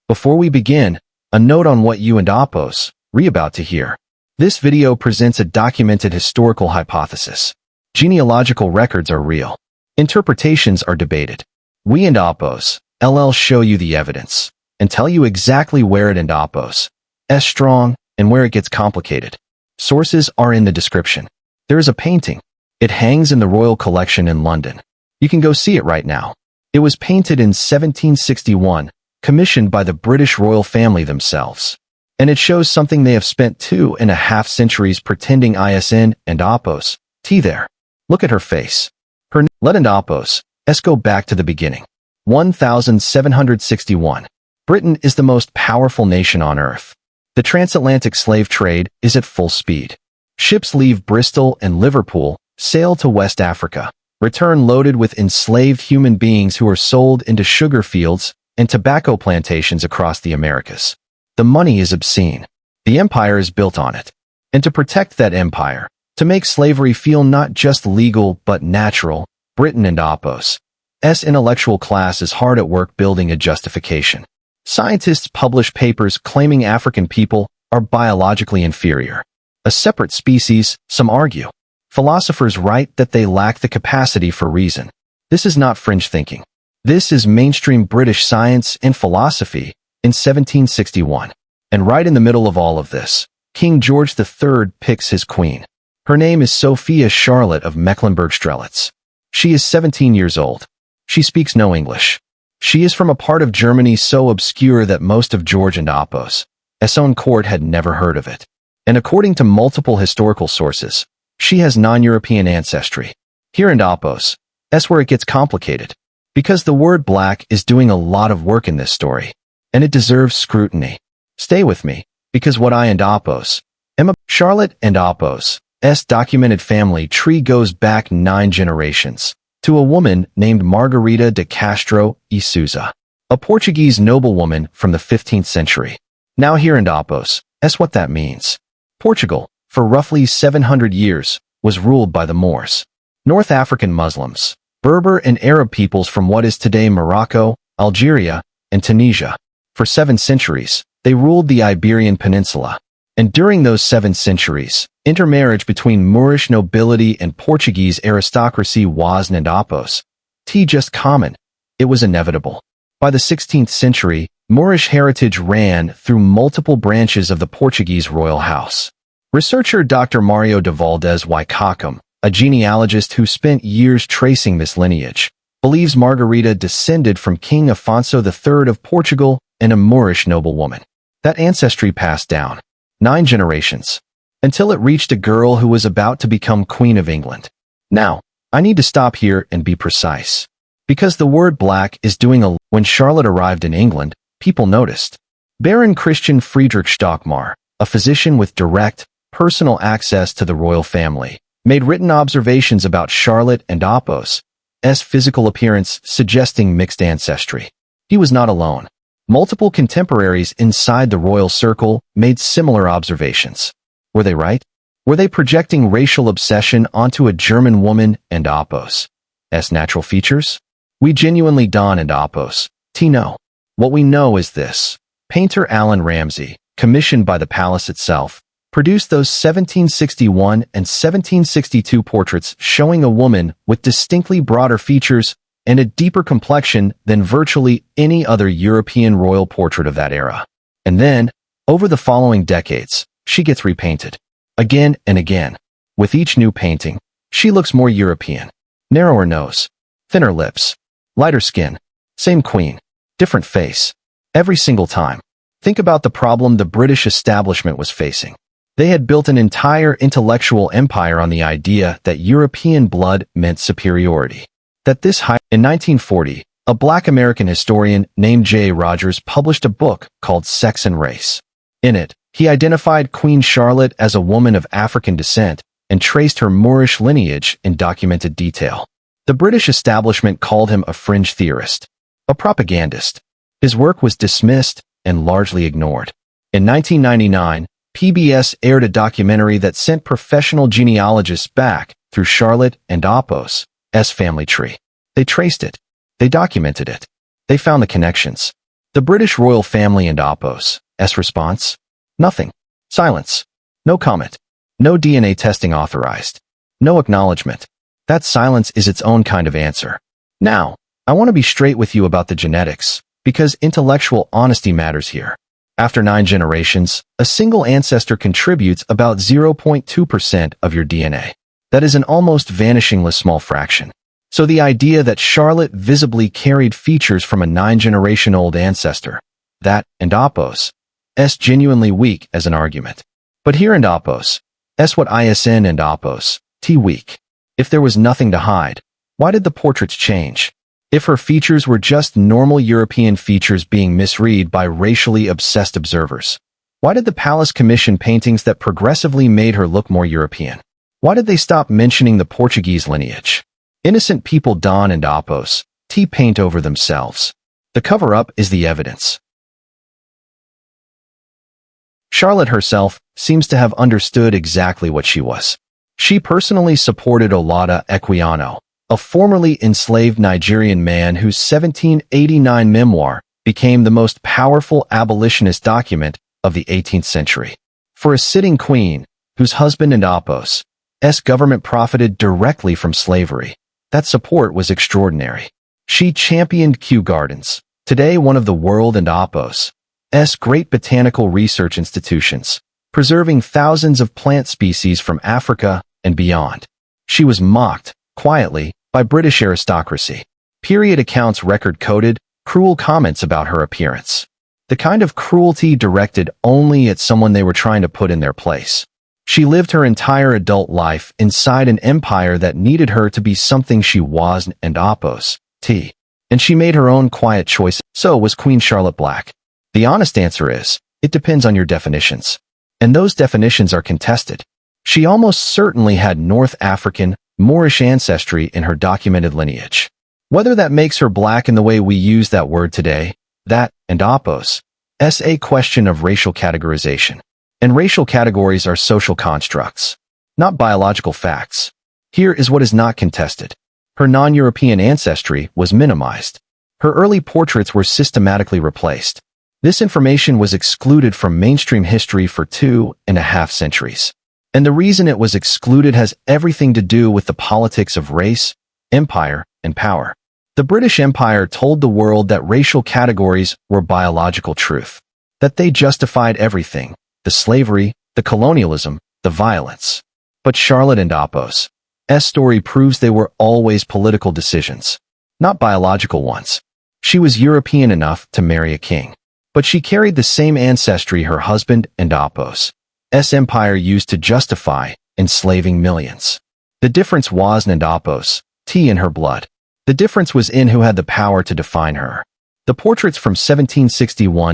Before we begin, a note on what you and Apos are about to hear. This video presents a documented historical hypothesis. Genealogical records are real. Interpretations are debated. We and Apos LL show you the evidence and tell you exactly where it and Apos S strong and where it gets complicated. Sources are in the description. There is a painting. It hangs in the Royal Collection in London. You can go see it right now. It was painted in 1761, commissioned by the British royal family themselves. And it shows something they have spent 2.5 centuries pretending ISN and Apos T there. Look at her face. Let and Apos S go back to the beginning. 1761. Britain is the most powerful nation on earth. The transatlantic slave trade is at full speed. Ships leave Bristol and Liverpool, sail to West Africa, return loaded with enslaved human beings who are sold into sugar fields and tobacco plantations across the Americas. The money is obscene. The empire is built on it. And to protect that empire, to make slavery feel not just legal but natural, Britain and Apos S intellectual class is hard at work building a justification. Scientists publish papers claiming African people are biologically inferior. A separate species, some argue. Philosophers write that they lack the capacity for reason. This is not fringe thinking. This is mainstream British science and philosophy in 1761. And right in the middle of all of this, King George III picks his queen. Her name is Sophia Charlotte of Mecklenburg-Strelitz. She is 17 years old. She speaks no English. She is from a part of Germany so obscure that most of George and Apos S own court had never heard of it. And according to multiple historical sources, she has non-European ancestry. Here in Apos S where it gets complicated. Because the word black is doing a lot of work in this story. And it deserves scrutiny. Stay with me, because what I and Apos Charlotte and Apos S documented family tree goes back 9 generations to a woman named Margarida de Castro y Souza, a Portuguese noblewoman from the 15th century. Now here in Apos S what that means. Portugal, for roughly 700 years, was ruled by the Moors, North African Muslims, Berber and Arab peoples from what is today Morocco, Algeria, and Tunisia. For 7 centuries, they ruled the Iberian Peninsula. And during those 7 centuries, intermarriage between Moorish nobility and Portuguese aristocracy was and Apos T just common. It was inevitable. By the 16th century, Moorish heritage ran through multiple branches of the Portuguese royal house. Researcher Dr. Mario de Valdez y Cockham, a genealogist who spent years tracing this lineage, believes Margarida descended from King Afonso III of Portugal and a Moorish noblewoman. That ancestry passed down 9 generations, until it reached a girl who was about to become Queen of England. Now, I need to stop here and be precise. Because the word black is doing a... When Charlotte arrived in England, people noticed. Baron Christian Friedrich Stockmar, a physician with direct, personal access to the royal family, made written observations about Charlotte and Apos S physical appearance suggesting mixed ancestry. He was not alone. Multiple contemporaries inside the royal circle made similar observations. Were they right? Were they projecting racial obsession onto a German woman and Apos S natural features? We genuinely don't and Apos T know. What we know is this. Painter Alan Ramsay, commissioned by the palace itself, produced those 1761 and 1762 portraits showing a woman with distinctly broader features and a deeper complexion than virtually any other European royal portrait of that era. And then, over the following decades, she gets repainted. Again and again. With each new painting, she looks more European. Narrower nose, thinner lips, lighter skin, same queen, different face. Every single time. Think about the problem the British establishment was facing. They had built an entire intellectual empire on the idea that European blood meant superiority. In 1940, a black American historian named J. Rogers published a book called Sex and Race. In it, he identified Queen Charlotte as a woman of African descent and traced her Moorish lineage in documented detail. The British establishment called him a fringe theorist, a propagandist. His work was dismissed and largely ignored. In 1999, PBS aired a documentary that sent professional genealogists back through Charlotte and Apos S family tree. They traced it. They documented it. They found the connections. The British royal family and Apos. S response? Nothing. Silence. No comment. No DNA testing authorized. No acknowledgement. That silence is its own kind of answer. Now, I want to be straight with you about the genetics, because intellectual honesty matters here. After 9 generations, a single ancestor contributes about 0.2% of your DNA. That is an almost vanishingly small fraction. So the idea that Charlotte visibly carried features from a 9-generation-old ancestor, that and Apos, is genuinely weak as an argument. But here and Apos, S what ISN and Apos, T weak. If there was nothing to hide, why did the portraits change? If her features were just normal European features being misread by racially obsessed observers, why did the palace commission paintings that progressively made her look more European? Why did they stop mentioning the Portuguese lineage? Innocent people Don and Apos, T paint over themselves. The cover-up is the evidence. Charlotte herself seems to have understood exactly what she was. She personally supported Olaudah Equiano, a formerly enslaved Nigerian man whose 1789 memoir became the most powerful abolitionist document of the 18th century. For a sitting queen, whose husband and Apos' government profited directly from slavery, that support was extraordinary. She championed Kew Gardens, today one of the world and Apos' great botanical research institutions, preserving thousands of plant species from Africa and beyond. She was mocked, quietly, by British aristocracy. Period accounts record-coded, cruel comments about her appearance. The kind of cruelty directed only at someone they were trying to put in their place. She lived her entire adult life inside an empire that needed her to be something she was and Apos, T. And she made her own quiet choice. So was Queen Charlotte Black. The honest answer is, it depends on your definitions. And those definitions are contested. She almost certainly had North African, Moorish ancestry in her documented lineage. Whether that makes her black in the way we use that word today, that, and Apos, is a question of racial categorization. And racial categories are social constructs, not biological facts. Here is what is not contested. Her non-European ancestry was minimized. Her early portraits were systematically replaced. This information was excluded from mainstream history for 2.5 centuries. And the reason it was excluded has everything to do with the politics of race, empire, and power. The British Empire told the world that racial categories were biological truth, that they justified everything, the slavery, the colonialism, the violence. But Charlotte and Apos' story proves they were always political decisions, not biological ones. She was European enough to marry a king, but she carried the same ancestry her husband and Apos' empire used to justify enslaving millions. The difference was and Apos' in her blood. The difference was in who had the power to define her. The portraits from 1761